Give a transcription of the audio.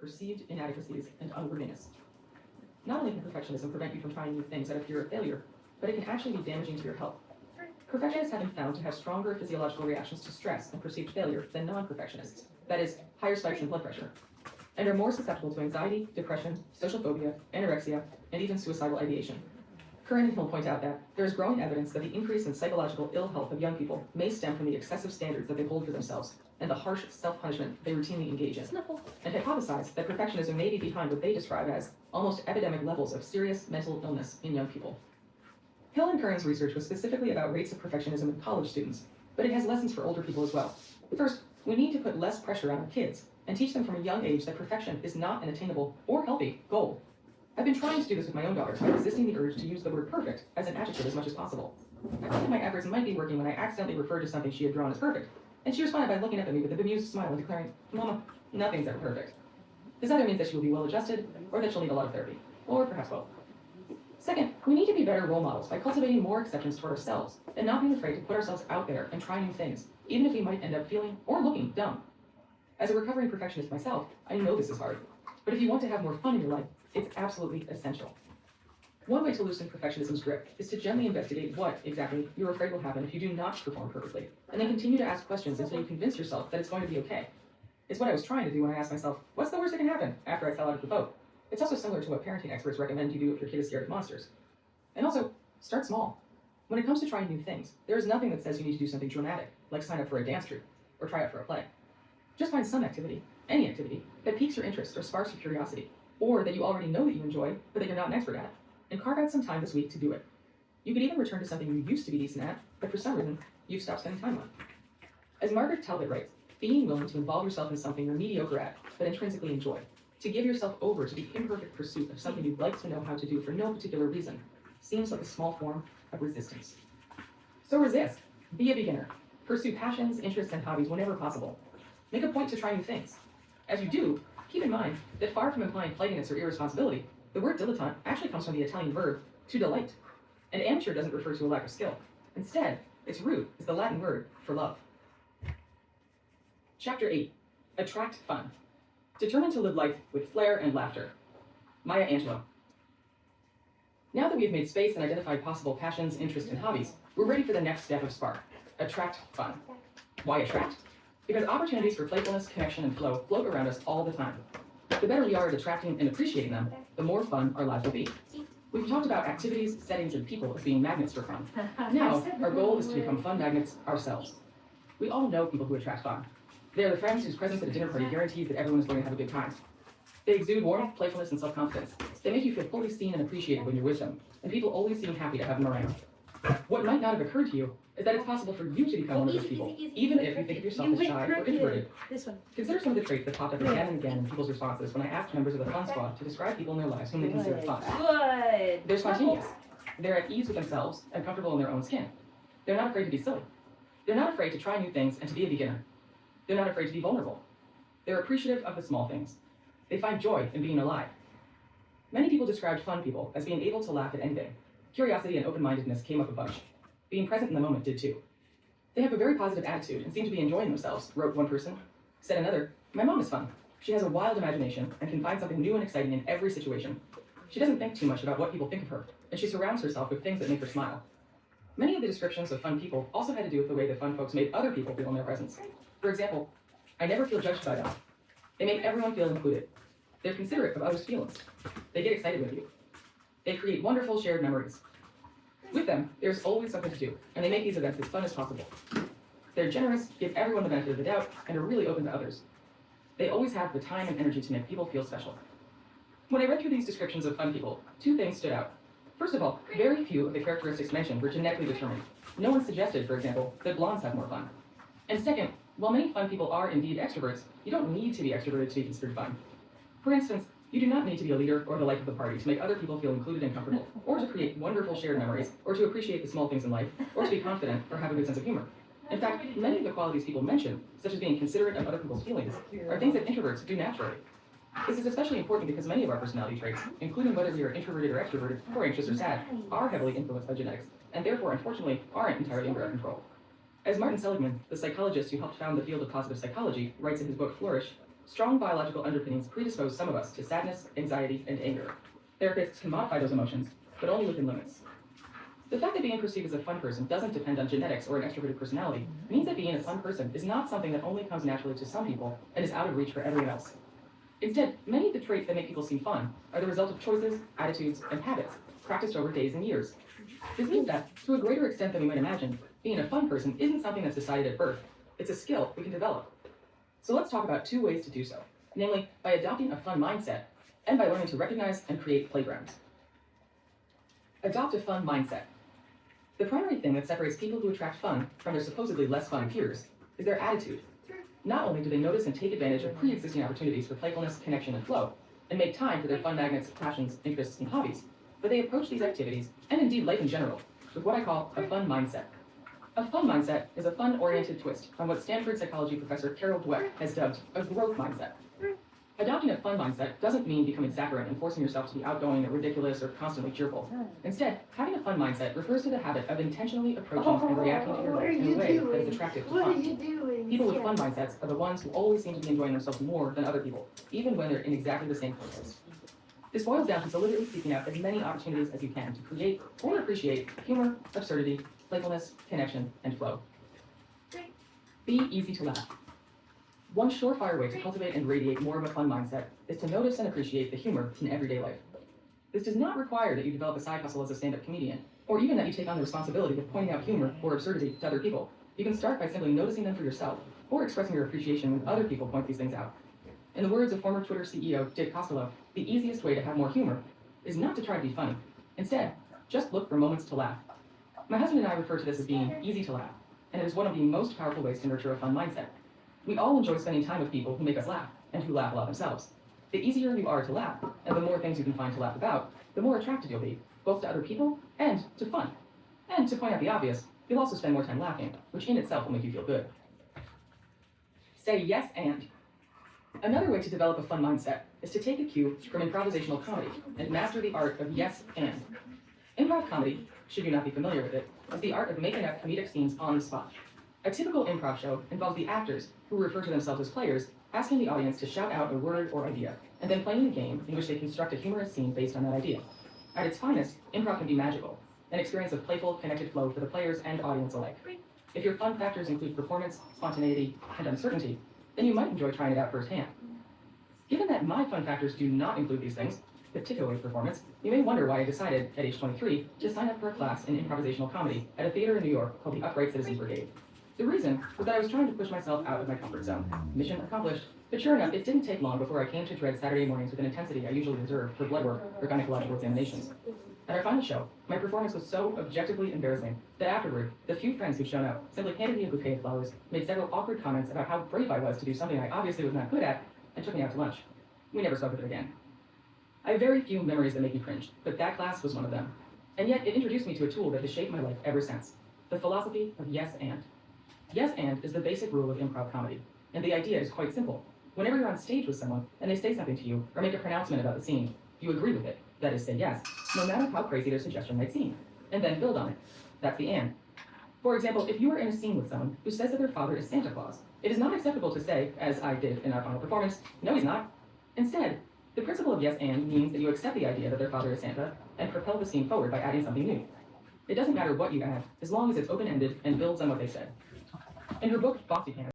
perceived inadequacies and unworthiness. Not only can perfectionism prevent you from trying new things out of fear of failure, but it can actually be damaging to your health. Perfectionists have been found to have stronger physiological reactions to stress and perceived failure than non-perfectionists, that is, higher spikes in blood pressure, and are more susceptible to anxiety, depression, social phobia, anorexia, and even suicidal ideation. Curran and Hill point out that there is growing evidence that the increase in psychological ill health of young people may stem from the excessive standards that they hold for themselves and the harsh self-punishment they routinely engage in, and hypothesize that perfectionism may be behind what they describe as almost epidemic levels of serious mental illness in young people. Hill and Curran's research was specifically about rates of perfectionism in college students, but it has lessons for older people as well. First, we need to put less pressure on our kids and teach them from a young age that perfection is not an attainable or healthy goal. I've been trying to do this with my own daughter by resisting the urge to use the word perfect as an adjective as much as possible. I thought that my efforts might be working when I accidentally referred to something she had drawn as perfect, and she responded by looking up at me with a bemused smile and declaring, "Mama, nothing's ever perfect." This either means that she will be well adjusted, or that she'll need a lot of therapy, or perhaps both. Second, we need to be better role models by cultivating more acceptance toward ourselves, and not being afraid to put ourselves out there and try new things, even if we might end up feeling or looking dumb. As a recovering perfectionist myself, I know this is hard, but if you want to have more fun in your life, it's absolutely essential. One way to loosen perfectionism's grip is to gently investigate what, exactly, you're afraid will happen if you do not perform perfectly, and then continue to ask questions until you convince yourself that it's going to be okay. It's what I was trying to do when I asked myself, what's the worst that can happen after I fell out of the boat? It's also similar to what parenting experts recommend you do if your kid is scared of monsters. And also, start small. When it comes to trying new things, there is nothing that says you need to do something dramatic, like sign up for a dance troupe, or try out for a play. Just find some activity, any activity, that piques your interest or sparks your curiosity, or that you already know that you enjoy, but that you're not an expert at, and carve out some time this week to do it. You could even return to something you used to be decent at, but for some reason, you've stopped spending time on. As Margaret Talbot writes, being willing to involve yourself in something you're mediocre at, but intrinsically enjoy, to give yourself over to the imperfect pursuit of something you'd like to know how to do for no particular reason, seems like a small form of resistance. So resist. Be a beginner. Pursue passions, interests, and hobbies whenever possible. Make a point to try new things. As you do, keep in mind that far from implying flightiness or irresponsibility, the word dilettante actually comes from the Italian verb to delight. And amateur doesn't refer to a lack of skill. Instead, its root is the Latin word for love. Chapter 8. Attract fun. Determined to live life with flair and laughter. Maya Angelou. Now that we have made space and identified possible passions, interests, and hobbies, we're ready for the next step of spark. Attract fun. Why attract? Because opportunities for playfulness, connection, and flow float around us all the time. The better we are at attracting and appreciating them, the more fun our lives will be. We've talked about activities, settings, and people as being magnets for fun. Now, our goal is to become fun magnets ourselves. We all know people who attract fun. They are the friends whose presence at a dinner party guarantees that everyone is going to have a good time. They exude warmth, playfulness, and self-confidence. They make you feel fully seen and appreciated when you're with them, and people always seem happy to have them around. What might not have occurred to you is that it's possible for you to become one of those people, even if you think of yourself as shy or introverted. Consider some of the traits that popped up again and again in people's responses when I asked members of the Fun Squad to describe people in their lives whom they consider fun. Good. They're spontaneous. They're at ease with themselves and comfortable in their own skin. They're not afraid to be silly. They're not afraid to try new things and to be a beginner. They're not afraid to be vulnerable. They're appreciative of the small things. They find joy in being alive. Many people described fun people as being able to laugh at anything. Curiosity and open-mindedness came up a bunch. Being present in the moment did too. They have a very positive attitude and seem to be enjoying themselves, wrote one person. Said another, my mom is fun. She has a wild imagination and can find something new and exciting in every situation. She doesn't think too much about what people think of her, and she surrounds herself with things that make her smile. Many of the descriptions of fun people also had to do with the way that fun folks made other people feel in their presence. For example, I never feel judged by them. They make everyone feel included. They're considerate of others' feelings. They get excited with you. They create wonderful shared memories. With them, there's always something to do, and they make these events as fun as possible. They're generous, give everyone the benefit of the doubt, and are really open to others. They always have the time and energy to make people feel special. When I read through these descriptions of fun people, two things stood out. First of all, very few of the characteristics mentioned were genetically determined. No one suggested, for example, that blondes have more fun. And second, while many fun people are indeed extroverts, you don't need to be extroverted to be considered fun. For instance, you do not need to be a leader or the life of the party to make other people feel included and comfortable, or to create wonderful shared memories, or to appreciate the small things in life, or to be confident or have a good sense of humor. In fact, many of the qualities people mention, such as being considerate of other people's feelings, are things that introverts do naturally. This is especially important because many of our personality traits, including whether we are introverted or extroverted, or anxious or sad, are heavily influenced by genetics, and therefore, unfortunately, aren't entirely under our control. As Martin Seligman, the psychologist who helped found the field of positive psychology, writes in his book Flourish, Strong biological underpinnings predispose some of us to sadness, anxiety, and anger. Therapists can modify those emotions, but only within limits. The fact that being perceived as a fun person doesn't depend on genetics or an extroverted personality means that being a fun person is not something that only comes naturally to some people and is out of reach for everyone else. Instead, many of the traits that make people seem fun are the result of choices, attitudes, and habits practiced over days and years. This means that, to a greater extent than we might imagine, being a fun person isn't something that's decided at birth. It's a skill we can develop. So let's talk about 2 ways to do so, namely by adopting a fun mindset and by learning to recognize and create playgrounds. Adopt a fun mindset. The primary thing that separates people who attract fun from their supposedly less fun peers is their attitude. Not only do they notice and take advantage of pre-existing opportunities for playfulness, connection, and flow, and make time for their fun magnets, passions, interests, and hobbies, but they approach these activities, and indeed life in general, with what I call a fun mindset. A fun mindset is a fun-oriented twist on what Stanford psychology professor Carol Dweck has dubbed a growth mindset. Adopting a fun mindset doesn't mean becoming saccharine and forcing yourself to be outgoing or ridiculous or constantly cheerful. Instead, having a fun mindset refers to the habit of intentionally approaching and reacting to your life in a way that is attractive to fun. People with fun mindsets are the ones who always seem to be enjoying themselves more than other people, even when they're in exactly the same context. This boils down to deliberately seeking out as many opportunities as you can to create or appreciate humor, absurdity, playfulness, connection, and flow. Be easy to laugh. One surefire way to cultivate and radiate more of a fun mindset is to notice and appreciate the humor in everyday life. This does not require that you develop a side hustle as a stand-up comedian, or even that you take on the responsibility of pointing out humor or absurdity to other people. You can start by simply noticing them for yourself, or expressing your appreciation when other people point these things out. In the words of former Twitter CEO Dick Costolo, the easiest way to have more humor is not to try to be funny. Instead, just look for moments to laugh. My husband and I refer to this as being easy to laugh, and it is one of the most powerful ways to nurture a fun mindset. We all enjoy spending time with people who make us laugh, and who laugh a lot themselves. The easier you are to laugh, and the more things you can find to laugh about, the more attracted you'll be, both to other people and to fun. And to point out the obvious, you'll also spend more time laughing, which in itself will make you feel good. Say yes and. Another way to develop a fun mindset is to take a cue from improvisational comedy and master the art of yes and. Improv comedy, should you not be familiar with it, is the art of making up comedic scenes on the spot. A typical improv show involves the actors, who refer to themselves as players, asking the audience to shout out a word or idea, and then playing a game in which they construct a humorous scene based on that idea. At its finest, improv can be magical, an experience of playful, connected flow for the players and audience alike. If your fun factors include performance, spontaneity, and uncertainty, then you might enjoy trying it out firsthand. Given that my fun factors do not include these things, particularly performance, you may wonder why I decided, at age 23, to sign up for a class in improvisational comedy at a theater in New York called the Upright Citizens Brigade. The reason was that I was trying to push myself out of my comfort zone. Mission accomplished, but sure enough, it didn't take long before I came to dread Saturday mornings with an intensity I usually reserve for blood work or gynecological examinations. At our final show, my performance was so objectively embarrassing that afterward, the few friends who'd shown up simply handed me a bouquet of flowers, made several awkward comments about how brave I was to do something I obviously was not good at, and took me out to lunch. We never spoke of it again. I have very few memories that make me cringe, but that class was one of them. And yet, it introduced me to a tool that has shaped my life ever since. The philosophy of yes and. Yes and is the basic rule of improv comedy, and the idea is quite simple. Whenever you're on stage with someone, and they say something to you, or make a pronouncement about the scene, you agree with it, that is, say yes, no matter how crazy their suggestion might seem, and then build on it. That's the and. For example, if you are in a scene with someone who says that their father is Santa Claus, it is not acceptable to say, as I did in our final performance, no he's not. Instead, the principle of yes and means that you accept the idea that their father is Santa, and propel the scene forward by adding something new. It doesn't matter what you add, as long as it's open-ended and builds on what they said. In her book, Bossy Pants,